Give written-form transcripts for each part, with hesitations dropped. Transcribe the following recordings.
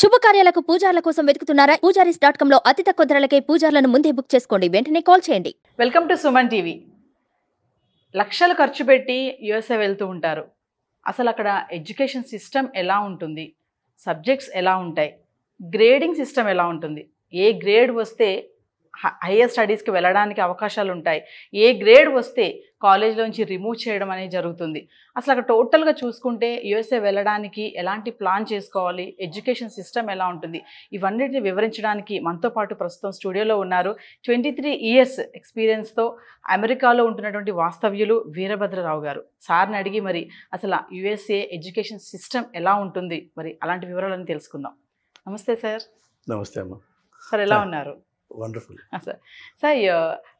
శుభకార్యాలకు పూజార్ల కోసం వెతుకుతున్నారా? పూజారీస్.com లో అతి తక్కువ ధరలకే పూజార్లను ముందే బుక్ చేసుకోండి. వెంటనే కాల్ చేయండి. Welcome to Suman TV. లక్షలు ఖర్చు పెట్టి యుఎస్ఏ వెళ్తూ ఉంటారు. అసలు అక్కడ ఎడ్యుకేషన్ సిస్టమ్ ఎలా ఉంటుంది, సబ్జెక్ట్స్ ఎలా ఉంటాయి, గ్రేడింగ్ సిస్టమ్ ఎలా ఉంటుంది, ఏ గ్రేడ్ వస్తే హైయర్ స్టడీస్కి వెళ్ళడానికి అవకాశాలు ఉంటాయి, ఏ గ్రేడ్ వస్తే కాలేజ్లోంచి రిమూవ్ చేయడం అనేది జరుగుతుంది. అసలు అక్కడ టోటల్గా చూసుకుంటే యుఎస్ఏ వెళ్ళడానికి ఎలాంటి ప్లాన్ చేసుకోవాలి, ఎడ్యుకేషన్ సిస్టమ్ ఎలా ఉంటుంది, ఇవన్నిటిని వివరించడానికి మనతో పాటు ప్రస్తుతం స్టూడియోలో ఉన్నారు 23 ఇయర్స్ ఎక్స్పీరియన్స్తో అమెరికాలో ఉంటున్నటువంటి వాస్తవ్యులు వీరభద్రరావు గారు. సార్ని అడిగి మరి అసలు యుఎస్ఏ ఎడ్యుకేషన్ సిస్టమ్ ఎలా ఉంటుంది, మరి అలాంటి వివరాలను తెలుసుకుందాం. నమస్తే సార్. నమస్తే అమ్మ. సార్ ఎలా ఉన్నారు? Wonderful sir. సార్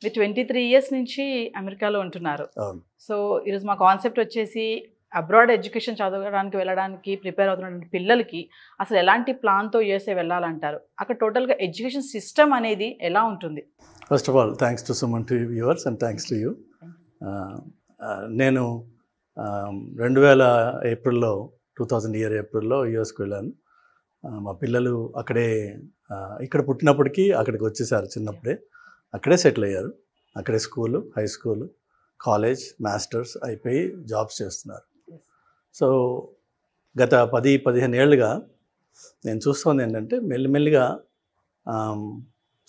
మీరు 23 ఇయర్స్ నుంచి అమెరికాలో ఉంటున్నారు. సో ఈరోజు మా కాన్సెప్ట్ వచ్చేసి అబ్రాడ్ ఎడ్యుకేషన్ చదవడానికి వెళ్ళడానికి ప్రిపేర్ అవుతున్నటువంటి పిల్లలకి అసలు ఎలాంటి ప్లాన్తో యూఎస్ఏ వెళ్ళాలంటారు, అక్కడ టోటల్గా ఎడ్యుకేషన్ సిస్టమ్ అనేది ఎలా ఉంటుంది? First of all thanks to Suman TV viewers and thanks to you. నేను 2000 ఏప్రిల్లో 2000 ఇయర్ ఏప్రిల్లో యూఎస్కి వెళ్ళాను. మా పిల్లలు అక్కడే ఇక్కడ పుట్టినప్పటికీ అక్కడికి వచ్చేసారు. చిన్నప్పుడే అక్కడే సెటిల్ అయ్యారు. అక్కడే school, high school, college, masters అయిపోయి జాబ్స్ చేస్తున్నారు. సో గత 10-15 ఏళ్ళుగా నేను చూస్తుంది ఏంటంటే మెల్లిమెల్లిగా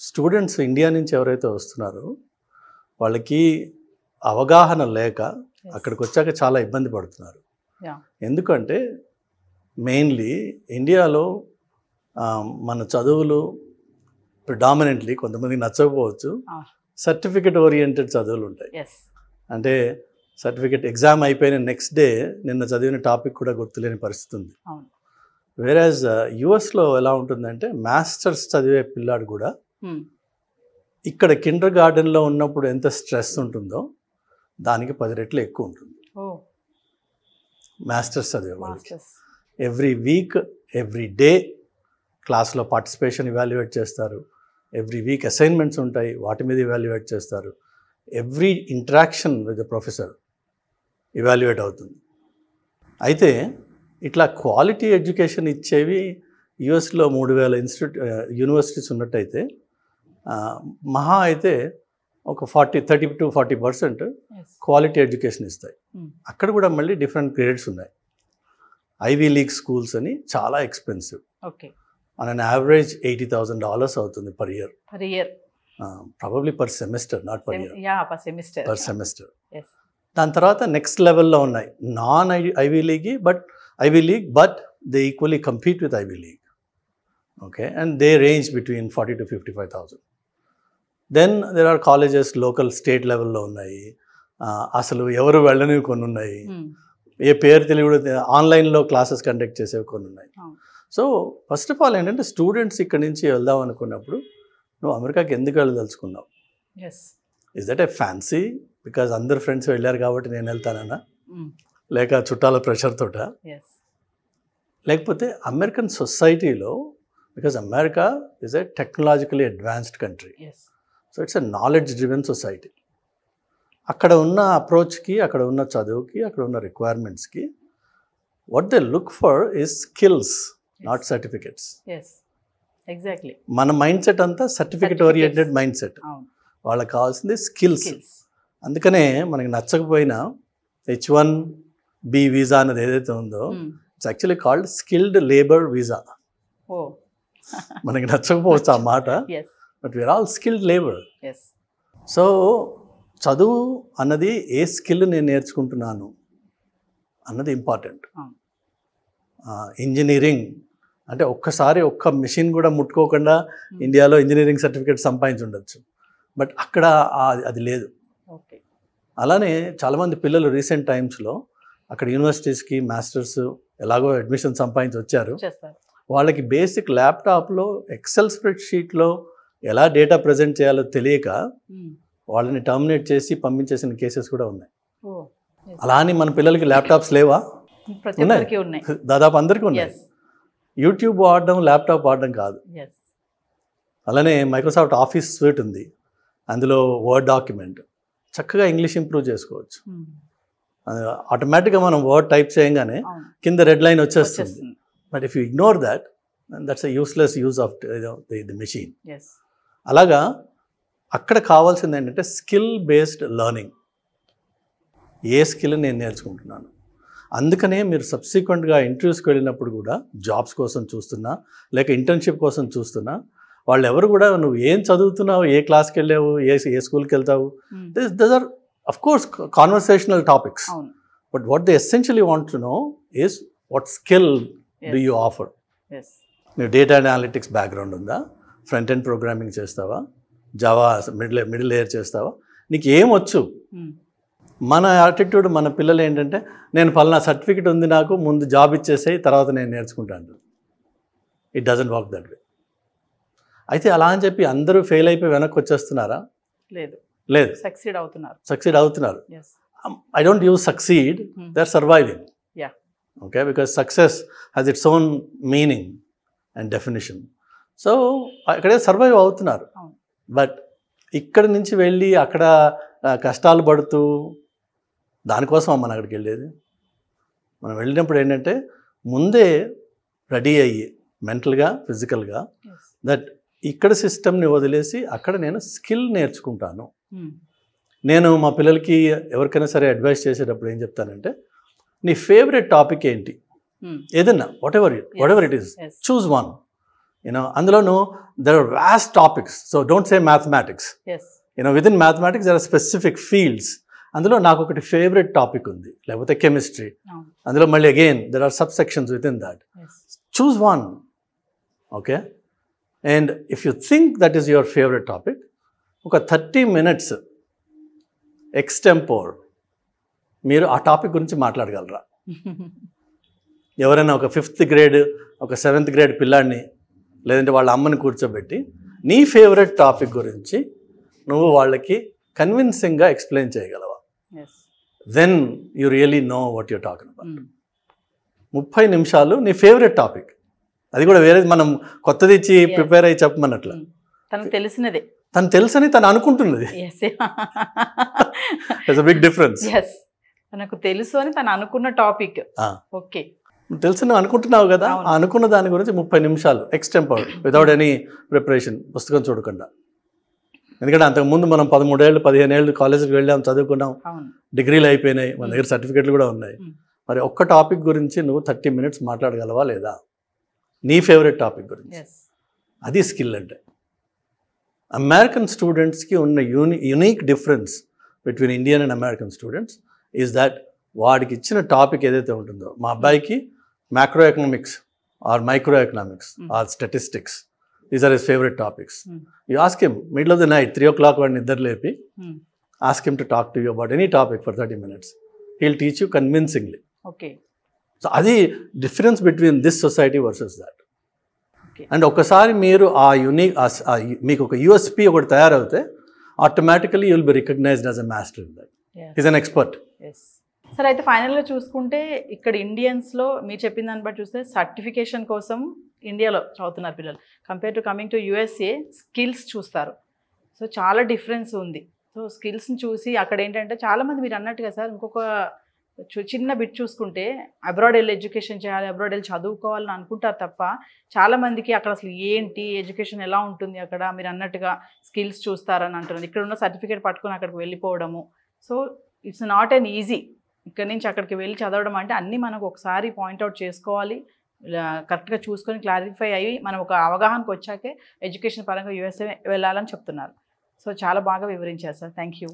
స్టూడెంట్స్ ఇండియా నుంచి ఎవరైతే వస్తున్నారో వాళ్ళకి అవగాహన లేక అక్కడికి వచ్చాక చాలా ఇబ్బంది పడుతున్నారు. ఎందుకంటే మెయిన్లీ ఇండియాలో మన చదువులు ప్రిడామినెంట్లీ కొంతమందికి నచ్చకపోవచ్చు, సర్టిఫికెట్ ఓరియంటెడ్ చదువులు ఉంటాయి. అంటే సర్టిఫికెట్ ఎగ్జామ్ అయిపోయిన నెక్స్ట్ డే నిన్న చదివిన టాపిక్ కూడా గుర్తులేని పరిస్థితి ఉంది. వేరాజ్ యుఎస్లో ఎలా ఉంటుందంటే మాస్టర్స్ చదివే పిల్లాడు కూడా ఇక్కడ కిండర్ గార్డెన్లో ఉన్నప్పుడు ఎంత స్ట్రెస్ ఉంటుందో దానికి 10 రెట్లు ఎక్కువ ఉంటుంది మాస్టర్స్ చదివే వాళ్ళకి. ఎవ్రీ వీక్, ఎవ్రీ డే క్లాస్లో పార్టిసిపేషన్ ఇవాల్యుయేట్ చేస్తారు. ఎవ్రీ వీక్ అసైన్మెంట్స్ ఉంటాయి, వాటి మీద ఇవాల్యుయేట్ చేస్తారు. Every interaction with the professor evaluate అవుతుంది. అయితే ఇట్లా క్వాలిటీ ఎడ్యుకేషన్ ఇచ్చేవి యుఎస్లో 3000 యూనివర్సిటీస్ ఉన్నట్టయితే మహా అయితే ఒక 30-40% క్వాలిటీ ఎడ్యుకేషన్ ఇస్తాయి. అక్కడ కూడా మళ్ళీ డిఫరెంట్ గ్రేడ్స్ ఉన్నాయి. ఐవీ లీగ్ స్కూల్స్ అని చాలా ఎక్స్పెన్సివ్. ఆన్ అన్ యావరేజ్ $80,000 అవుతుంది per year. Probably per semester, not per year, per semester. దాని తర్వాత నెక్స్ట్ లెవెల్లో ఉన్నాయి non Ivy League but they equally compete with Ivy League. Okay, and they range between 40,000 to 55,000. Then there are colleges local state లెవెల్లో ఉన్నాయి. అసలు ఎవరు వెళ్ళనివి కొన్ని ఉన్నాయి, ఏ పేరు తెలియదు, ఆన్లైన్లో క్లాసెస్ కండక్ట్ చేసేవి కొన్ని ఉన్నాయి. సో ఫస్ట్ ఆఫ్ ఆల్ ఏంటంటే స్టూడెంట్స్ ఇక్కడి నుంచి వెళ్దాం అనుకున్నప్పుడు నువ్వు అమెరికాకి ఎందుకు వెళ్ళదలుచుకున్నావు? Is that a fancy because అందరు ఫ్రెండ్స్ వెళ్ళారు కాబట్టి నేను వెళ్తానన్నా, లేక చుట్టాల ప్రెషర్ తోట, లేకపోతే అమెరికన్ సొసైటీలో because America is a technologically advanced country. So it's a knowledge driven society. అక్కడ ఉన్న అప్రోచ్కి, అక్కడ ఉన్న చదువుకి, అక్కడ ఉన్న రిక్వైర్మెంట్స్కి what they look for is skills, not certificates. Exactly. మన మైండ్ సెట్ అంతా సర్టిఫికెట్ ఓరియంటెడ్ మైండ్ సెట్. వాళ్ళకి కావాల్సింది స్కిల్స్. అందుకనే మనకి నచ్చకపోయినా H-1B వీసా అనేది ఏదైతే ఉందో it's actually called skilled labour visa. మనకి నచ్చకపోవచ్చు ఆ మాట, but we are all skilled labour. So చదువు అన్నది ఏ స్కిల్ నేను నేర్చుకుంటున్నాను అన్నది ఇంపార్టెంట్. ఇంజనీరింగ్ అంటే ఒక్కసారి ఒక్క మెషిన్ కూడా ముట్టుకోకుండా ఇండియాలో ఇంజనీరింగ్ సర్టిఫికేట్ సంపాదించి ఉండొచ్చు, బట్ అక్కడ అది లేదు. అలానే చాలామంది పిల్లలు రీసెంట్ టైమ్స్లో అక్కడ యూనివర్సిటీస్కి మాస్టర్స్ ఎలాగో అడ్మిషన్ సంపాదించి వచ్చారు. వాళ్ళకి బేసిక్ ల్యాప్టాప్లో ఎక్సెల్ స్ప్రెడ్షీట్లో ఎలా డేటా ప్రజెంట్ చేయాలో తెలియక వాళ్ళని టర్మినేట్ చేసి పంపించేసిన కేసెస్ కూడా ఉన్నాయి. అలా అని మన పిల్లలకి ల్యాప్టాప్స్ లేవా? ఉన్నాయి, దాదాపు అందరికీ ఉన్నాయి. యూట్యూబ్ వాడడం, ల్యాప్టాప్ వాడడం కాదు. అలానే మైక్రోసాఫ్ట్ ఆఫీస్ సూట్ ఉంది, అందులో వర్డ్ డాక్యుమెంట్ చక్కగా ఇంగ్లీష్ ఇంప్రూవ్ చేసుకోవచ్చు. ఆటోమేటిక్గా మనం వర్డ్ టైప్ చేయగానే కింద రెడ్ లైన్ వచ్చేస్తుంది. But if you ignore that that's a useless use of the machine. Yes. అలాగా అక్కడ కావాల్సింది ఏంటంటే స్కిల్ బేస్డ్ లెర్నింగ్. ఏ స్కిల్ నేను నేర్చుకుంటున్నాను. అందుకనే మీరు సబ్సిక్వెంట్గా ఇంటర్వ్యూస్కి వెళ్ళినప్పుడు కూడా జాబ్స్ కోసం చూస్తున్నా లేక ఇంటర్న్షిప్ కోసం చూస్తున్నా వాళ్ళు ఎవరు కూడా నువ్వు ఏం చదువుతున్నావు, ఏ క్లాస్కి వెళ్ళావు, ఏ స్కూల్కి వెళ్తావు, these are of course conversational topics. But what they essentially want to know is what skill do you offer. నువ్వు డేటా అనాలిటిక్స్ బ్యాక్గ్రౌండ్ ఉందా, ఫ్రంట్ ఎండ్ ప్రోగ్రామింగ్ చేస్తావా, జావా మిడిల్ లేయర్ చేస్తావా, నీకు ఏమొచ్చు. మన యాటిట్యూడ్ మన పిల్లలు ఏంటంటే నేను పలానా సర్టిఫికెట్ ఉంది నాకు, ముందు జాబ్ ఇచ్చేసేయి తర్వాత నేను నేర్చుకుంటాను. It doesn't work that way. అయితే అలా అని చెప్పి అందరూ ఫెయిల్ అయిపోయి వెనక్కి వచ్చేస్తున్నారా? లేదు. సక్సీడ్ అవుతున్నారు. I don't use succeed, they are surviving. Okay, because success has its own meaning and definition. So అక్కడే సర్వైవ్ అవుతున్నారు. బట్ ఇక్కడి నుంచి వెళ్ళి అక్కడ కష్టాలు పడుతూ దానికోసం మనం అక్కడికి వెళ్ళేది. మనం వెళ్ళినప్పుడు ఏంటంటే ముందే రెడీ అయ్యి మెంటల్గా ఫిజికల్గా దట్ ఇక్కడ సిస్టమ్ని వదిలేసి అక్కడ నేను స్కిల్ నేర్చుకుంటాను. నేను మా పిల్లలకి ఎవరికైనా సరే అడ్వైస్ చేసేటప్పుడు ఏం చెప్తానంటే నీ ఫేవరెట్ టాపిక్ ఏంటి, ఏదన్నా whatever it is, choose one. అందులోనూ there are vast topics. So don't say mathematics. Within mathematics there are specific fields. అందులో నాకు ఒకటి ఫేవరెట్ టాపిక్ ఉంది, లేకపోతే కెమిస్ట్రీ. అందులో మళ్ళీ again there are sub sections with in that. Choose one. Okay, and if you think that is your favourite topic, ఒక 30 minutes extempore మీరు ఆ టాపిక్ గురించి మాట్లాడగలరా? ఎవరైనా ఒక 5th grade ఒక 7th grade పిల్లాడిని లేదంటే వాళ్ళ అమ్మని కూర్చోబెట్టి నీ ఫేవరెట్ టాపిక్ గురించి నువ్వు వాళ్ళకి కన్విన్సింగ్గా ఎక్స్ప్లెయిన్ చేయగలవా? Then you really know what you're talking about. 30 నిమిషాలు నీ ఫేవరెట్ టాపిక్, అది కూడా వేరే మనం కొత్తది ఇచ్చి ప్రిపేర్ అయ్యి చెప్పమన్నట్ల. తను తెలుసని తను అనుకుంటున్నది. It's a big difference. తనకు తెలుసు అని తను అనుకున్న టాపిక్. ఓకే, తెలుసు నువ్వు అనుకుంటున్నావు కదా, అనుకున్న దాని గురించి 30 నిమిషాలు ఎక్స్టెంపర్డ్ వితౌట్ ఎనీ ప్రిపరేషన్, పుస్తకం చూడకుండా. ఎందుకంటే అంతకుముందు మనం 13 ఏళ్ళు 15 ఏళ్ళు కాలేజీకి వెళ్ళాం, చదువుకున్నాం, డిగ్రీలు అయిపోయినాయి, మన దగ్గర సర్టిఫికెట్లు కూడా ఉన్నాయి. మరి ఒక్క టాపిక్ గురించి నువ్వు 30 minutes మాట్లాడగలవా లేదా, నీ ఫేవరెట్ టాపిక్ గురించి? అది స్కిల్ అంటే. అమెరికన్ స్టూడెంట్స్కి ఉన్న unique difference between Indian and American students is that వాడికి ఇచ్చిన టాపిక్ ఏదైతే ఉంటుందో, మా అబ్బాయికి macro economics or micro economics or statistics, these are his favourite topics. You ask him middle of the night 3 o'clock వాడిని నిద్ర లేపి ask him to talk to you about any topic for 30 minutes. He'll teach you convincingly. Okay, so అది difference between this society versus that. And ఒకసారి మీరు ఆ unique మీకు ఒక USP ఒకటి తయారవుతే automatically you will be recognised as a master in that. Is an expert. సరే, అయితే ఫైనల్గా చూసుకుంటే ఇక్కడ ఇండియన్స్లో మీరు చెప్పిన దాన్ని బట్టి చూస్తే సర్టిఫికేషన్ కోసం ఇండియాలో చదువుతున్నారు పిల్లలు, compare to coming to USA skills చూస్తారు. సో చాలా డిఫరెన్స్ ఉంది. సో స్కిల్స్ని చూసి అక్కడ ఏంటంటే చాలామంది మీరు అన్నట్టుగా సార్ ఇంకొక చిన్న బిట్ చూసుకుంటే అబ్రాడ్ వెళ్ళి ఎడ్యుకేషన్ చేయాలి, అబ్రాడ్ వెళ్ళి చదువుకోవాలని అనుకుంటారు తప్ప చాలామందికి అక్కడ అసలు ఏంటి ఎడ్యుకేషన్ ఎలా ఉంటుంది, అక్కడ మీరు అన్నట్టుగా స్కిల్స్ చూస్తారని అంటున్నారు. ఇక్కడ ఉన్న సర్టిఫికేట్ పట్టుకొని అక్కడికి వెళ్ళిపోవడము. So it's not an easy. ఇక్కడ నుంచి అక్కడికి వెళ్ళి చదవడం అంటే అన్నీ మనకు ఒకసారి పాయింట్అవుట్ చేసుకోవాలి, కరెక్ట్గా చూసుకొని క్లారిఫై అయ్యి మనం ఒక అవగాహనకు వచ్చాకే ఎడ్యుకేషన్ పరంగా యూఎస్ఏ వెళ్ళాలని చెప్తున్నారు. సో చాలా బాగా వివరించారు సార్. Thank you.